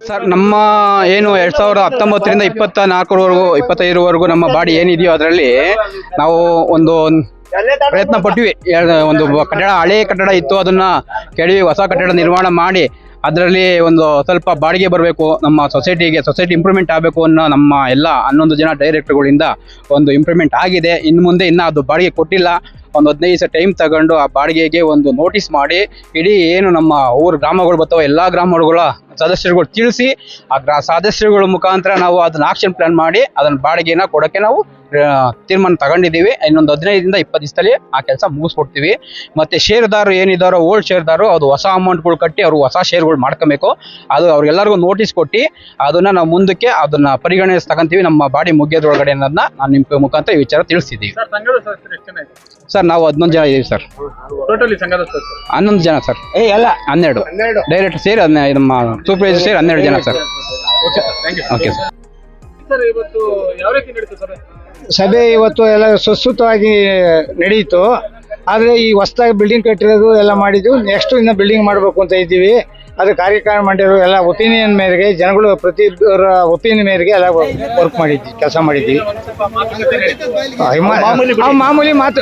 Sir ನಮ್ಮ ಏನು 2019ರಿಂದ 25ರವರೆಗೂ ನಮ್ಮ ಬಾಡಿ ಏನಿದೆಯೋ ಅದರಲ್ಲಿ ನಾವು ಒಂದು ಪ್ರಯತ್ನ ಪಟ್ವಿ. ಒಂದು ಕಟ್ಟಡ, ಹಳೆ ಕಟ್ಟಡ ಇತ್ತು, ಅದನ್ನ ಕೆಡವಿ ಹೊಸ ಕಟ್ಟಡ ನಿರ್ಮಾಣ ಮಾಡಿ ಅದರಲ್ಲಿ ಒಂದು ಸ್ವಲ್ಪ ಬಾಡಿಗೆ ಬರಬೇಕು, ನಮ್ಮ ಸೊಸೈಟಿ ಇಂಪ್ರೂವ್ಮೆಂಟ್ ಆಗಬೇಕು ಅನ್ನೋ ನಮ್ಮ ಎಲ್ಲ 11 ಜನ ಡೈರೆಕ್ಟರ್ಗಳಿಂದ ಒಂದು ಇಂಪ್ರೂವ್ಮೆಂಟ್ ಆಗಿದೆ. ಇನ್ನು ಮುಂದೆ ಅದು ಬಾಡಿಗೆ ಕೊಟ್ಟಿಲ್ಲ. ಒಂದು 15 ದಿವಸ ಟೈಮ್ ತಗೊಂಡು ಆ ಬಾಡಿಗೆಗೆ ಒಂದು ನೋಟಿಸ್ ಮಾಡಿ ಇಡೀ ಏನು ನಮ್ಮ ಗ್ರಾಮಗಳು ಬರ್ತಾವೆ ಎಲ್ಲ ಗ್ರಾಮಗಳ ಸದಸ್ಯರುಗಳು ತಿಳಿಸಿ ಆ ಸದಸ್ಯರುಗಳ ಮುಖಾಂತರ ನಾವು ಅದನ್ನ ಆಕ್ಷನ್ ಪ್ಲಾನ್ ಮಾಡಿ ಅದನ್ನ ಬಾಡಿಗೆನ ಕೊಡೋಕ್ಕೆ ನಾವು ತೀರ್ಮಾನ ತಗೊಂಡಿದ್ದೀವಿ. ಇನ್ನೊಂದು 15ರಿಂದ 20 ದಿವಸದಲ್ಲಿ ಆ ಕೆಲಸ ಮುಗಿಸ್ಕೊಡ್ತೀವಿ. ಮತ್ತೆ ಷೇರುದಾರರು ಏನಿದ್ದಾರೋ ಓಲ್ಡ್ ಷೇರುದಾರರು ಅದು ಹೊಸ ಅಮೌಂಟ್ಗಳು ಕಟ್ಟಿ ಅವರು ಹೊಸ ಷೇರ್ಗಳು ಮಾಡ್ಕೊಬೇಕು. ಅದು ಅವ್ರಿಗೆಲ್ಲರಿಗೂ ನೋಟಿಸ್ ಕೊಟ್ಟು ಅದನ್ನ ನಾವು ಮುಂದಕ್ಕೆ ಅದನ್ನ ಪರಿಗಣಿಸಿ ತಗೊಂತೀವಿ ನಮ್ಮ ಬಾಡಿ ಮುಗಿಯೋದ್ರೊಳಗಡೆ ಅನ್ನೋದನ್ನ ನಾನು ನಿಮ್ಮ ಮುಖಾಂತರ ಈ ವಿಚಾರ ತಿಳಿಸಿದ್ದೀವಿ. ಸರ್ ನಾವು 11 ಜನ ಇದ್ದೀವಿ ಸರ್. 11 ಜನ ಸರ್. 12 ಡೈರೆಕ್ಟ್ ಸೇರಿ ನಮ್ಮ ಸೂಪರ್ವೈಸರ್ ಸೇರಿ 12 ಜನ ಸರ್. Okay sir. ಇವತ್ತು ಯಾವ ರೀತಿ ನಡೀತು ಸರ್ ಸಭೆ? ಇವತ್ತು ಎಲ್ಲ ಸುಸೂತ್ರವಾಗಿ ನಡೆಯಿತು. ಆದರೆ ಈ ಹೊಸದಾಗಿ ಬಿಲ್ಡಿಂಗ್ ಕಟ್ಟಿರೋದು ಎಲ್ಲ ಮಾಡಿದ್ದು, ನೆಕ್ಸ್ಟ್ ಇನ್ನು ಬಿಲ್ಡಿಂಗ್ ಮಾಡಬೇಕು ಅಂತ ಇದ್ದೀವಿ. ಅದು ಕಾರ್ಯಕಾರಣ ಮಾಡಿರೋ ಎಲ್ಲ ಒಪಿನಿಯನ್ ಮೇರೆಗೆ, ಜನಗಳು ಪ್ರತಿಯೊಬ್ಬರ ಒಪಿನಿಯನ್ ಮೇರೆಗೆ ಎಲ್ಲ ವರ್ಕ್ ಮಾಡಿದ್ವಿ, ಕೆಲಸ ಮಾಡಿದ್ವಿ. ಮಾಮೂಲಿ ಮಾತು,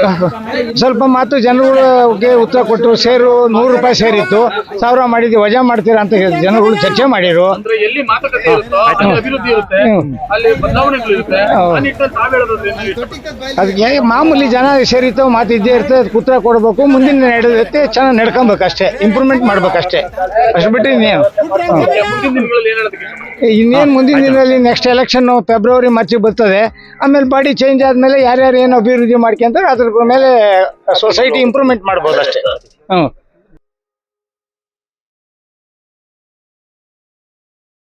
ಸ್ವಲ್ಪ ಮಾತು ಜನಗಳಿಗೆ ಉತ್ತರ ಕೊಟ್ಟರು. ಸೇರು 100 ರೂಪಾಯಿ ಸೇರಿತ್ತು, 1000 ಮಾಡಿದ್ವಿ, ವಜಾ ಮಾಡ್ತೀರಾ ಅಂತ ಹೇಳಿ ಜನಗಳು ಚರ್ಚೆ ಮಾಡಿರು. ಅದಕ್ಕೆ ಮಾಮೂಲಿ ಜನ ಸೇರಿತ್ತು, ಮಾತು ಇದ್ದೇ ಇರ್ತದೆ, ಅದಕ್ಕೆ ಉತ್ತರ ಕೊಡಬೇಕು, ಮುಂದಿನ ನಡೆಯುತ್ತೆ, ಚೆನ್ನಾಗಿ ನಡ್ಕೊಬೇಕು ಅಷ್ಟೇ, ಇಂಪ್ರೂವ್ಮೆಂಟ್ ಮಾಡ್ಬೇಕಷ್ಟೇ. ಅಷ್ಟು ಬಿಟ್ಟು ಇನ್ನೇನು ಮುಂದಿನ ದಿನದಲ್ಲಿ ನೆಕ್ಸ್ಟ್ ಎಲೆಕ್ಷನ್ ಫೆಬ್ರವರಿ ಮಾರ್ಚಿಗೆ ಬರ್ತದೆ. ಆಮೇಲೆ ಬಾಡಿ ಚೇಂಜ್ ಆದಮೇಲೆ ಯಾರ್ಯಾರು ಏನು ಅಭಿವೃದ್ಧಿ ಮಾಡ್ಕೊಂತಾರೆ ಅದ್ರ ಮೇಲೆ ಸೊಸೈಟಿ ಇಂಪ್ರೂವ್ಮೆಂಟ್ ಮಾಡ್ಬೋದು ಅಷ್ಟೇ.